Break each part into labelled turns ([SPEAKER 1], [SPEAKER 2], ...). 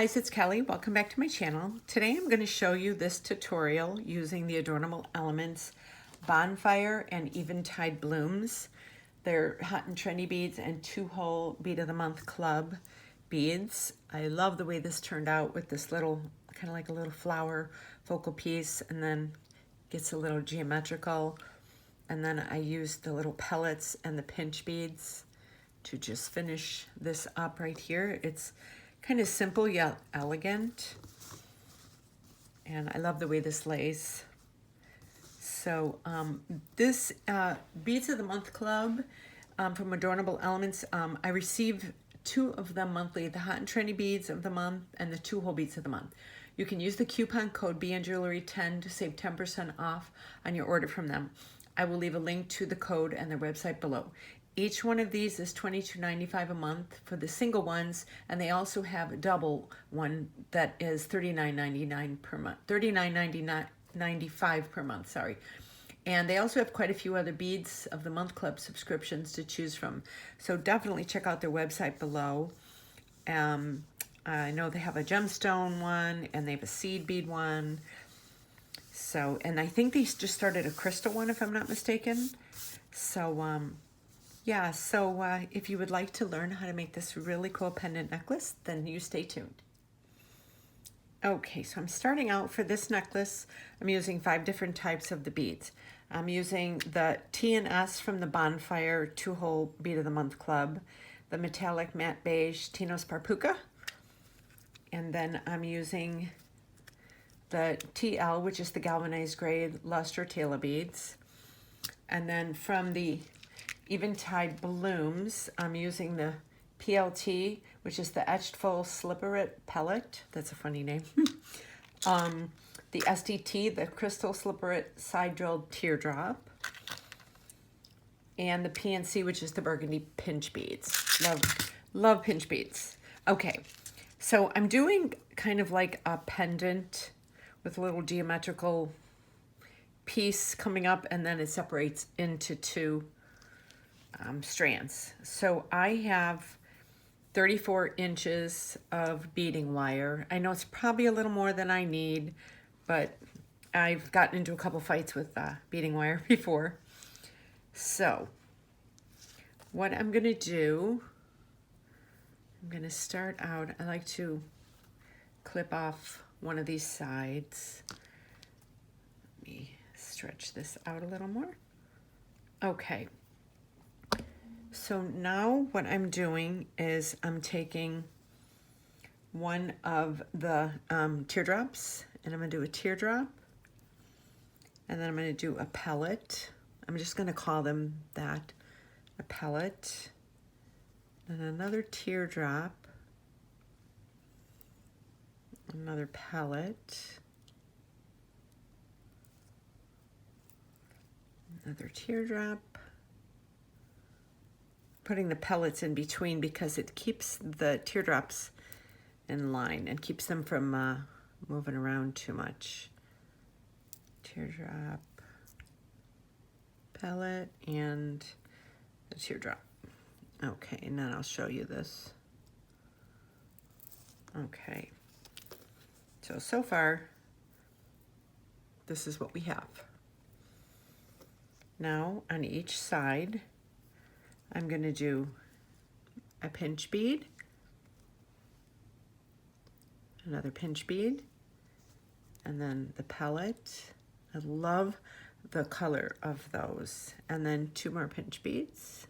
[SPEAKER 1] guys, it's Kelly. Welcome back to my channel. Today I'm going to show you this tutorial using the Adornable Elements Bonfire and Eventide blooms. They're hot and trendy beads and 2-hole bead of the month club beads. I love the way this turned out with this little, kind of like a little flower focal piece, and then gets a little geometrical. And then I used the little pellets and the pinch beads to just finish this up right here. It's kind of simple yet elegant, and I love the way this lays. So this Beads of the Month Club from Adornable Elements, I receive 2 of them monthly, the hot and trendy beads of the month and the 2-hole beads of the month. You can use the coupon code BNJewelry10 to save 10% off on your order from them. I will leave a link to the code and their website below. Each one of these is $22.95 a month for the single ones, and they also have a double one that is $39.99 per month. $39.95 per month, sorry. And they also have quite a few other Beads of the Month Club subscriptions to choose from. So definitely check out their website below. I know they have a gemstone one, and they have a seed bead one. So, and I think they just started a crystal one, if I'm not mistaken. So, yeah, so if you would like to learn how to make this really cool pendant necklace, then you stay tuned. Okay, so I'm starting out for this necklace. I'm using 5 different types of the beads. I'm using the T and S from the Bonfire 2-hole bead of the month club, the metallic matte beige Tino's Parpuca, and then I'm using the TL, which is the galvanized gray luster Taylor beads, and then from the Eventide blooms, I'm using the PLT, which is the etched full slipperit pellet. That's a funny name. The SDT, the crystal slipperit side drilled teardrop, and the PNC, which is the burgundy pinch beads. Love pinch beads. Okay, so I'm doing kind of like a pendant with a little geometrical piece coming up, and then it separates into 2 strands. So I have 34 inches of beading wire. I know it's probably a little more than I need, but I've gotten into a couple fights with beading wire before. So what I'm gonna do, I'm gonna start out, I like to clip off one of these sides. Let me stretch this out a little more. Okay. So now what I'm doing is I'm taking one of the teardrops, and I'm going to do a teardrop, and then I'm going to do a pellet. I'm just going to call them that, a pellet, and another teardrop, another pellet, another teardrop, putting the pellets in between because it keeps the teardrops in line and keeps them from moving around too much. Teardrop, pellet, and the teardrop. Okay, and then I'll show you this. Okay, so far, this is what we have. Now, on each side, I'm going to do a pinch bead, another pinch bead, and then the pellet. I love the color of those. And then 2 more pinch beads.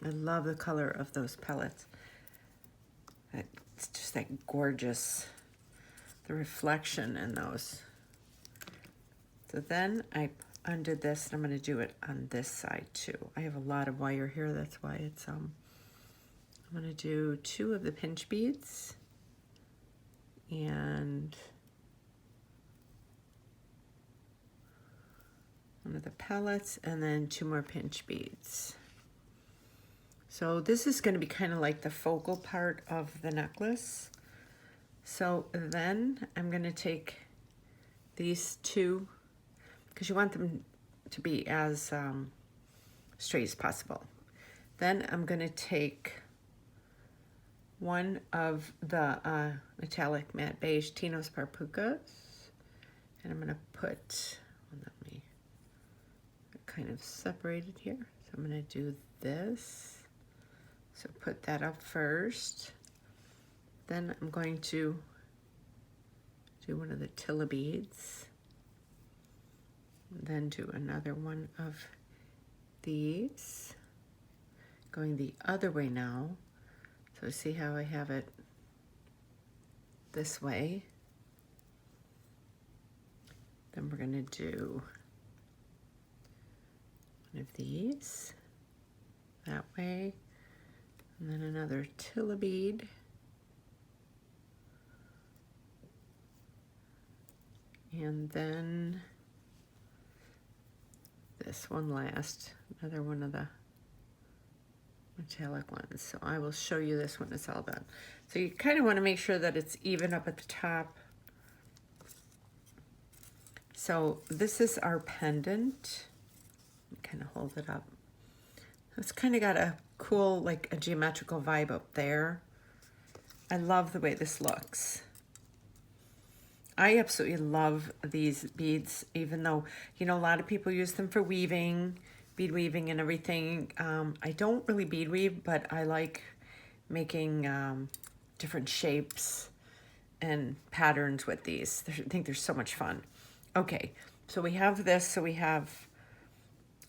[SPEAKER 1] I love the color of those pellets. It's just that gorgeous, the reflection in those. So then I undid this, and I'm going to do it on this side too. I have a lot of wire here, that's why it's I'm going to do 2 of the pinch beads and one of the pellets, and then 2 more pinch beads. So this is going to be kind of like the focal part of the necklace. So then I'm going to take these 2, because you want them to be as straight as possible. Then I'm going to take one of the metallic matte beige Tino's Parpucas, and I'm going to put, well, let me kind of separate it here. So I'm going to do this. So put that up first. Then I'm going to do one of the Tilla beads. Then do another one of these. Going the other way now. So see how I have it this way. Then we're going to do one of these that way, and then another Tilla bead, and then this one last, another one of the metallic ones. So I will show you this when it's all done. So you kind of want to make sure that it's even up at the top. So this is our pendant. Kind of hold it up. It's kind of got a cool, like a geometrical vibe up there. I love the way this looks. I absolutely love these beads, even though, you know, a lot of people use them for weaving, bead weaving and everything. I don't really bead weave, but I like making different shapes and patterns with these. I think they're so much fun. Okay, so we have this, so we have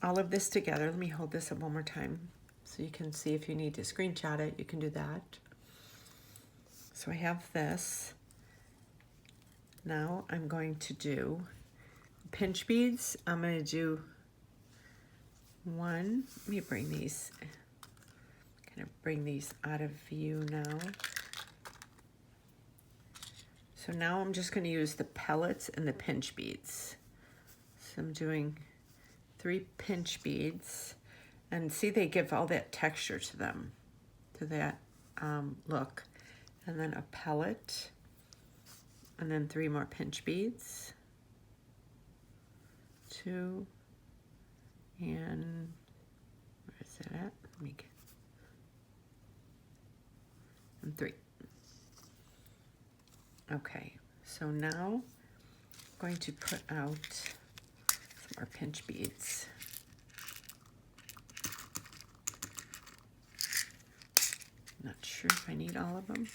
[SPEAKER 1] all of this together. Let me hold this up one more time so you can see. If you need to screenshot it, you can do that. So I have this. Now I'm going to do pinch beads. I'm going to do one. Let me bring these, kind of bring these out of view now. So now I'm just going to use the pellets and the pinch beads. So I'm doing 3 pinch beads, and see, they give all that texture to them, to that look. And then a pellet, and then 3 more pinch beads, 2, and where is that at? Let me get, and 3. Okay, so now I'm going to put out some more pinch beads. Not sure if I need all of them.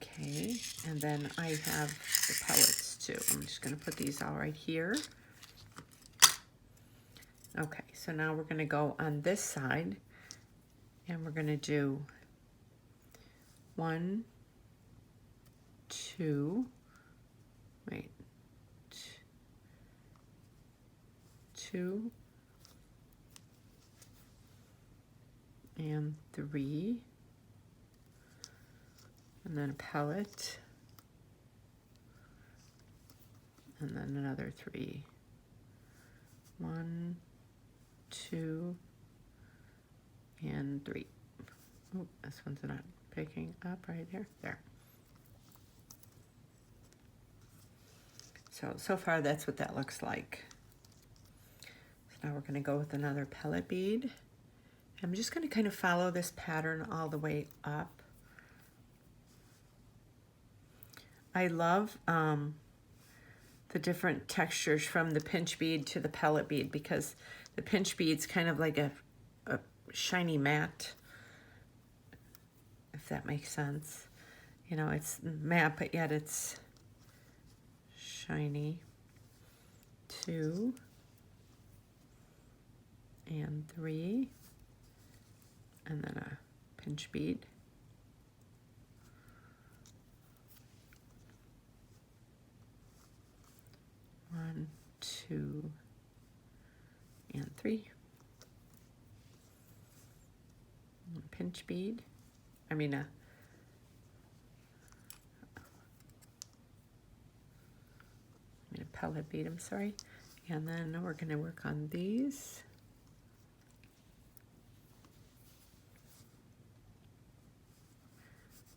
[SPEAKER 1] Okay, and then I have the pellets too. I'm just going to put these all right here. Okay, so now we're going to go on this side, and we're going to do 1, 2, wait, 2, and 3, and then a pellet, and then another 3. 1, 2, and 3. Oh, this one's not picking up right there. There. So far that's what that looks like. So now we're going to go with another pellet bead. I'm just going to kind of follow this pattern all the way up. I love the different textures from the pinch bead to the pellet bead, because the pinch bead's kind of like a shiny matte, if that makes sense. You know, it's matte, but yet it's shiny. 2 and 3, and then a pinch bead. 1, 2, and 3. One pinch bead. I mean a pellet bead, I'm sorry. And then we're going to work on these.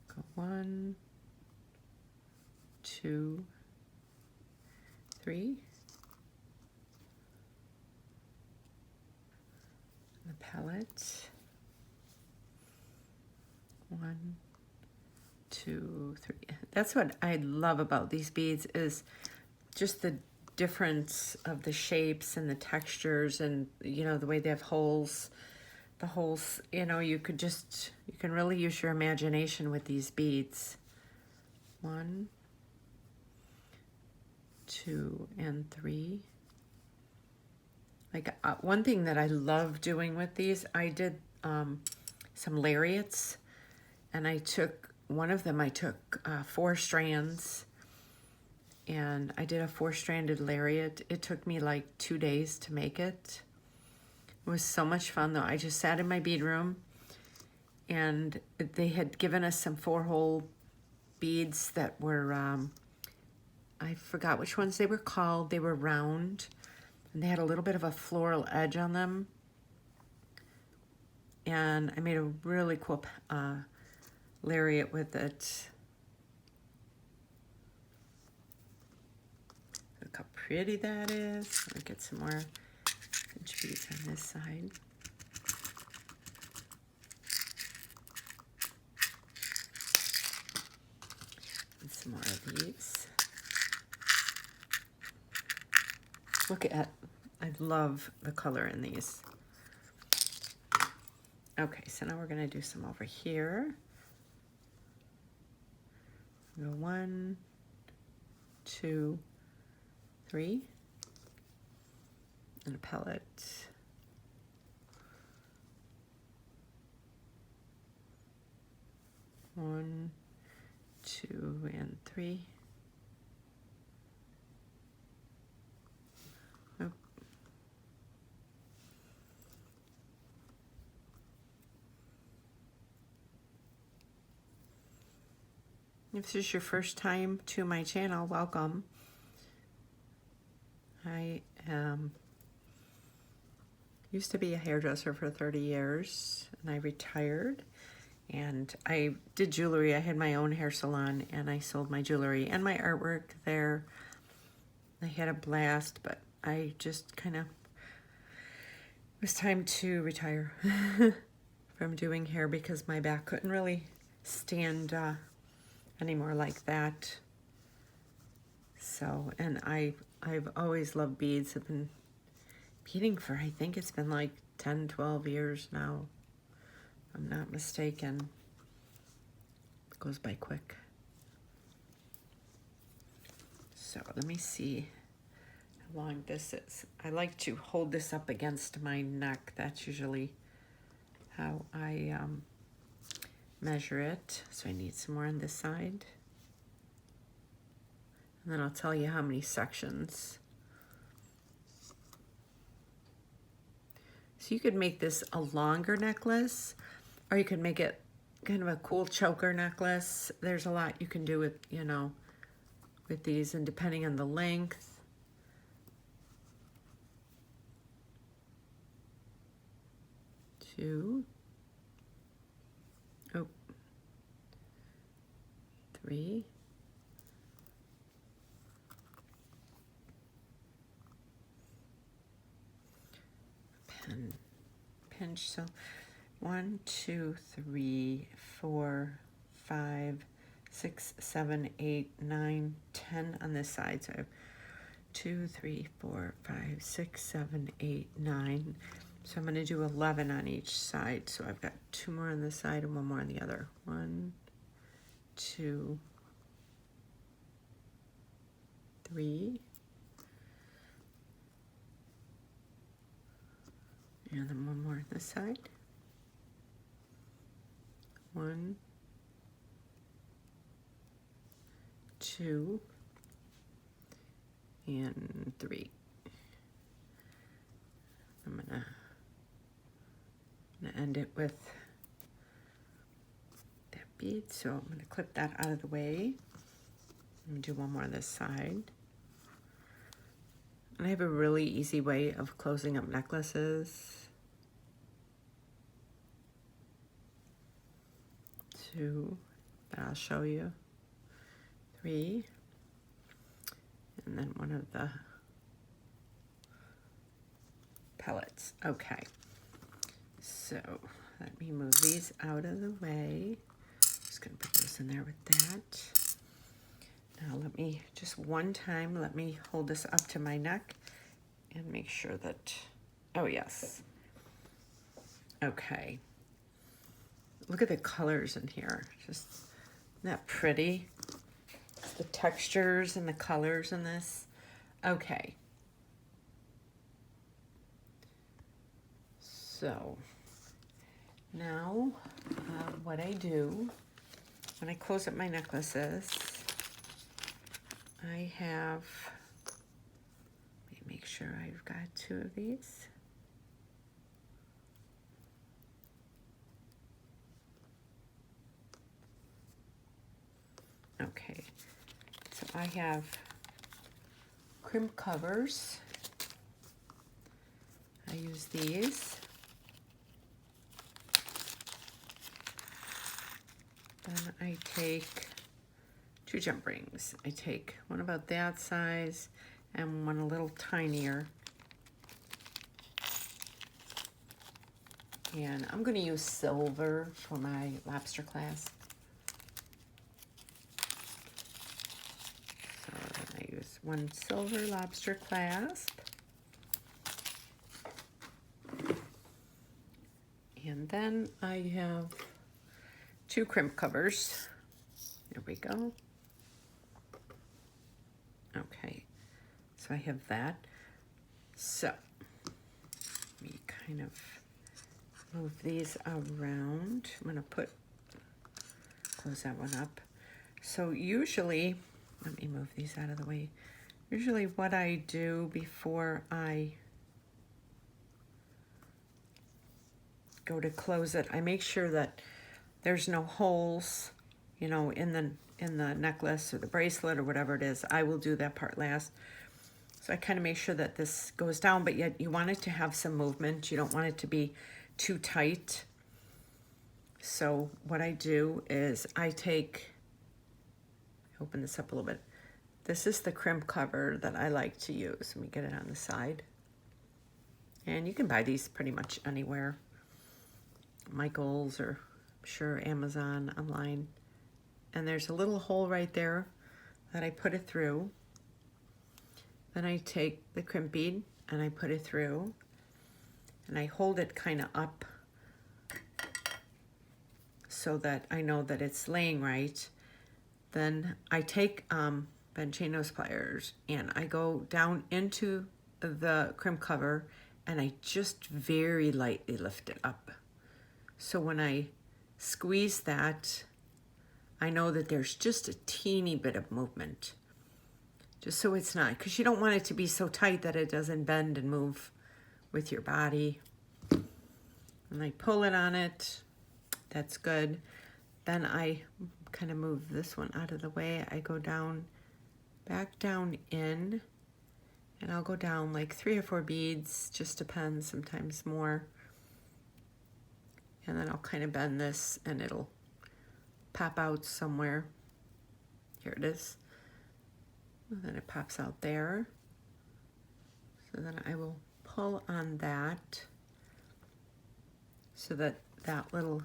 [SPEAKER 1] Go 1, 2, 3. The pellet. 1, 2, 3. That's what I love about these beads, is just the difference of the shapes and the textures, and you know, the way they have holes. The holes, you know, you can really use your imagination with these beads. 1, 2, and 3. Like one thing that I love doing with these, I did some lariats, and I took one of them. I took 4 strands, and I did a 4-stranded lariat. It took me like 2 days to make it. It was so much fun, though. I just sat in my bead room, and they had given us some 4-hole beads that were, I forgot which ones they were called. They were round, and they had a little bit of a floral edge on them. And I made a really cool lariat with it. Look how pretty that is. Let me get some more pinch beads on this side. And some more of these. Look at, I love the color in these. Okay, so now we're gonna do some over here. Go 1, 2, 3, and a pellet. 1, 2, and 3. Oh. If this is your first time to my channel, welcome. I used to be a hairdresser for 30 years, and I retired. And I did jewelry. I had my own hair salon, and I sold my jewelry and my artwork there. I had a blast, but I just kind of, it was time to retire from doing hair because my back couldn't really stand anymore like that. So, and I've always loved beads. I've been beading for, I think it's been like 10, 12 years now. I'm not mistaken. It goes by quick. So let me see how long this is. I like to hold this up against my neck. That's usually how I measure it. So I need some more on this side. And then I'll tell you how many sections. So you could make this a longer necklace, or you could make it kind of a cool choker necklace. There's a lot you can do with, you know, with these, and depending on the length. Two. Oh. 3. Pen. Pinch. So 1, 2, 3, 4, 5, 6, 7, 8, 9, 10 on this side. So I have 2, 3, 4, 5, 6, 7, 8, 9. So I'm going to do 11 on each side. So I've got 2 more on this side and 1 more on the other. 1, 2, 3. And then 1 more on this side. 1, 2, and 3. I'm gonna end it with that bead, so I'm gonna clip that out of the way and do 1 more on this side. And I have a really easy way of closing up necklaces. 2, that I'll show you. 3, and then 1 of the pellets. Okay, so let me move these out of the way. gonna put those in there with that. Now let me, just one time, let me hold this up to my neck and make sure that, oh yes. Okay. Look at the colors in here. Just, isn't that pretty? The textures and the colors in this. Okay. So now what I do when I close up my necklaces, I have, let me make sure I've got 2 of these. Okay, so I have crimp covers. I use these. Then I take 2 jump rings. I take one about that size and one a little tinier. And I'm going to use silver for my lobster clasp. So I use 1 silver lobster clasp. And then I have 2 crimp covers. There we go. Okay, so I have that. So let me kind of move these around. I'm gonna close that one up. So usually, let me move these out of the way. Usually what I do before I go to close it, I make sure that there's no holes, you know, in the necklace or the bracelet or whatever it is. I will do that part last. So I kind of make sure that this goes down, but yet you want it to have some movement. You don't want it to be too tight. So what I do is I open this up a little bit. This is the crimp cover that I like to use. Let me get it on the side. And you can buy these pretty much anywhere. Michael's or I'm sure Amazon online. And there's a little hole right there that I put it through. Then I take the crimp bead and I put it through. And I hold it kind of up so that I know that it's laying right. Then I take BNJewelry pliers and I go down into the crimp cover and I just very lightly lift it up. So when I squeeze that, I know that there's just a teeny bit of movement. Just so it's not, because you don't want it to be so tight that it doesn't bend and move with your body. And I pull it on it. That's good. Then I kind of move this one out of the way. I go down, back down in, and I'll go down like 3 or 4 beads, just depends, sometimes more. And then I'll kind of bend this and it'll pop out somewhere. Here it is. And then it pops out there. So then I will pull on that so that that little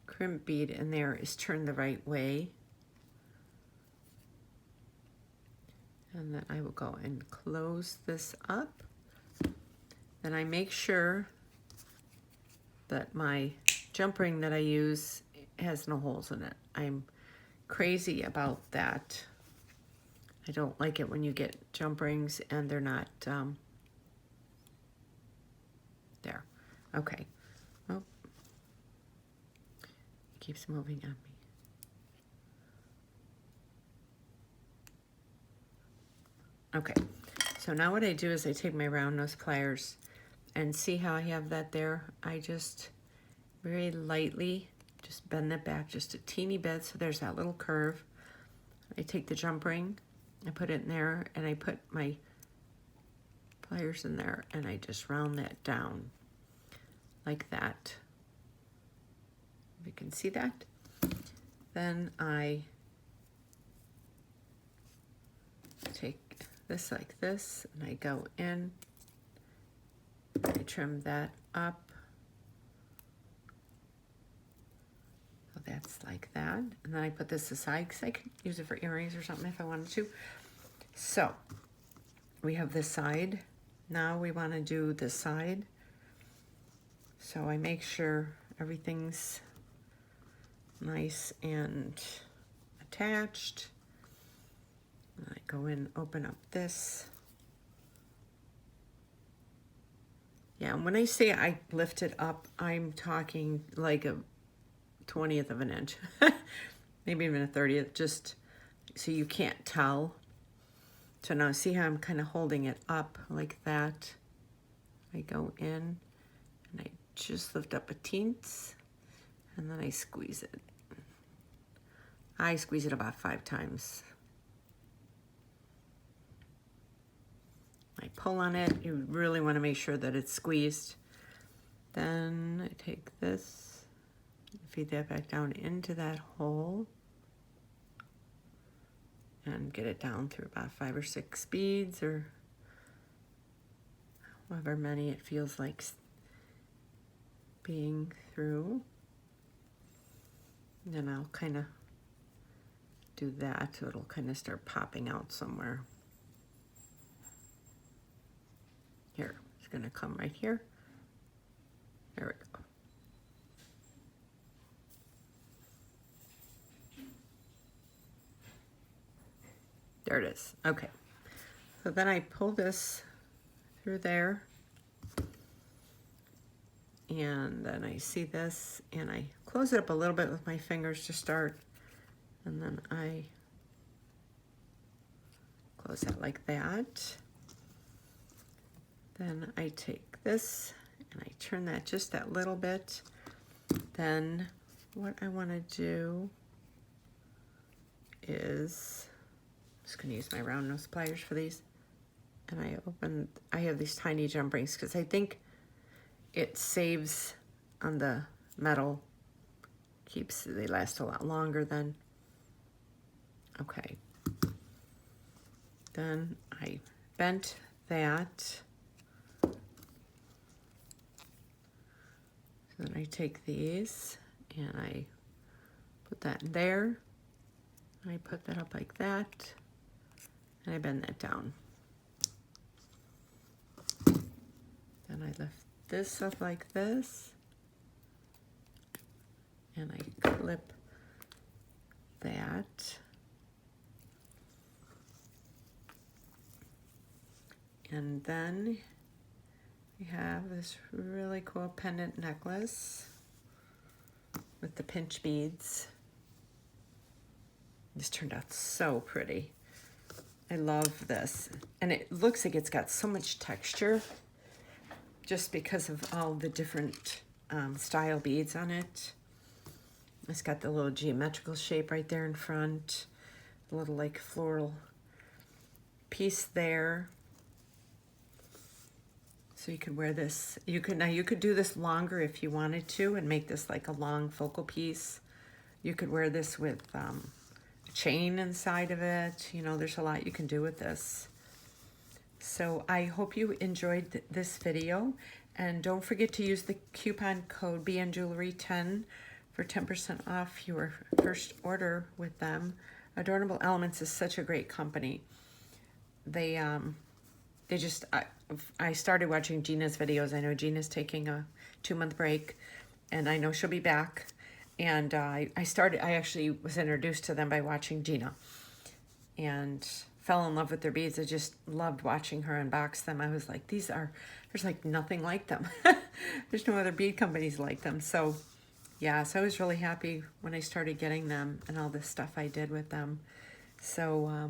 [SPEAKER 1] crimp bead in there is turned the right way. And then I will go and close this up. Then I make sure that my jump ring that I use has no holes in it. I'm crazy about that. I don't like it when you get jump rings and they're not there. Okay. Oh, it keeps moving on me. Okay, so now what I do is I take my round nose pliers and see how I have that there. I just very lightly just bend that back just a teeny bit so there's that little curve. I take the jump ring, I put it in there, and I put my pliers in there and I just round that down like that. If you can see that. Then I take this like this and I go in, I trim that up so that that's like that. And then I put this aside because I could use it for earrings or something if I wanted to. So we have this side. Now we want to do this side. So I make sure everything's nice and attached. And I go in, open up this. Yeah, and when I say I lift it up, I'm talking like a 20th of an inch, maybe even a 30th, just so you can't tell. So now see how I'm kind of holding it up like that. I go in and I just lift up a teens and then I squeeze it. I squeeze it about 5 times. I pull on it. You really want to make sure that it's squeezed. Then I take this, feed that back down into that hole and get it down through about 5 or 6 beads or however many it feels like being through. And then I'll kind of do that so it'll kind of start popping out somewhere. Here, it's going to come right here. There we go. There it is. Okay. So then I pull this through there. And then I see this and I close it up a little bit with my fingers to start. And then I close that like that. Then I take this and I turn that just that little bit. Then what I want to do is, I'm just going to use my round nose pliers for these. And I have these tiny jump rings because I think it saves on the metal. They last a lot longer then. Okay. Then I bent that. So then I take these and I put that in there. I put that up like that. And I bend that down. Then I lift this up like this. And I clip that. And then we have this really cool pendant necklace with the pinch beads. This turned out so pretty. I love this. And it looks like it's got so much texture just because of all the different style beads on it. It's got the little geometrical shape right there in front, a little like floral piece there. So you could wear this, you could do this longer if you wanted to and make this like a long focal piece. You could wear this with a chain inside of it. You know, there's a lot you can do with this. So I hope you enjoyed this video, and don't forget to use the coupon code BNJewelry10 for 10% off your first order with them. Adornable Elements is such a great company. I started watching Gina's videos. I know Gina's taking a 2-month break, and I know she'll be back. And I actually was introduced to them by watching Gina, and fell in love with their beads. I just loved watching her unbox them. I was like, there's like nothing like them. There's no other bead companies like them. So yeah, so I was really happy when I started getting them and all the stuff I did with them. So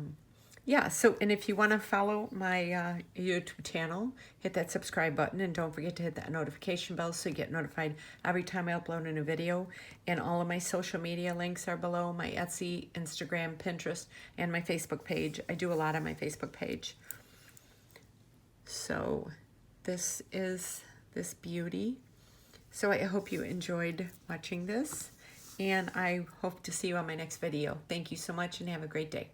[SPEAKER 1] yeah, so, and if you want to follow my YouTube channel, hit that subscribe button, and don't forget to hit that notification bell so you get notified every time I upload a new video. And all of my social media links are below: my Etsy, Instagram, Pinterest, and my Facebook page. I do a lot on my Facebook page. So this is this beauty. So I hope you enjoyed watching this, and I hope to see you on my next video. Thank you so much, and have a great day.